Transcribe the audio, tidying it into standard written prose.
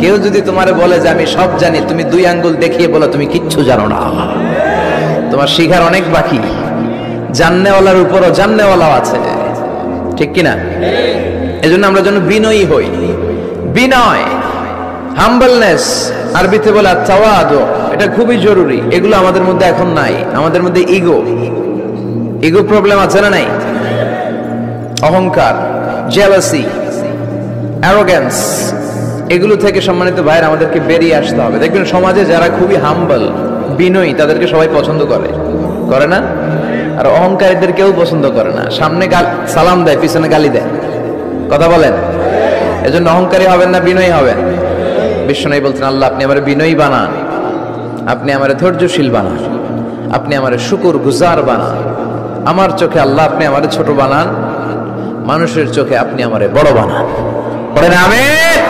কেউ যদি তোমারে বলে যে আমি সব জানি, তুমি 2 আঙ্গুল দেখিয়ে বলো তুমি কিচ্ছু জানো না। তোমার শিখার অনেক বাকি। জাননেওয়ালার উপরও জাননেওয়ালাও আছে, ঠিক কিনা? এজন্য আমরা যেন বিনয়ী হই। বিনয়, হাম্বলনেস, আরবিতে বলে তাওয়াদু, এটা খুবই জরুরি। এগুলো আমাদের মধ্যে এখন নাই। আমাদের মধ্যে ইগো প্রবলেম আছে না নাই? অহংকার, জেলাসি, অ্যারোগেন্স, এগুলো থেকে সম্মানিত ভাইয়ের আমাদেরকে বেরিয়ে আসতে হবে। দেখবেন সমাজে যারা খুবই হাম্বল, বিনয়ী, তাদেরকে সবাই পছন্দ করে না? আর অহংকারীদের কেউ পছন্দ করে না। সামনে সালাম দেয়, পিছনে গালি দেয়। কথা বলেন? এজন্য অহংকারী হবেন না, বিনয়ী হবেন। বিশ্বনবী বলছেন, আল্লাহ আপনি আমারে বিনয়ী বানান, আপনি আমারে ধৈর্যশীল বানান, আপনি আমারে শুকর গুজার বানান। আমার চোখে আল্লাহ আপনি আমারে ছোট বানান, মানুষের চোখে আপনি আমারে বড় বানান। পড়েন আমিন।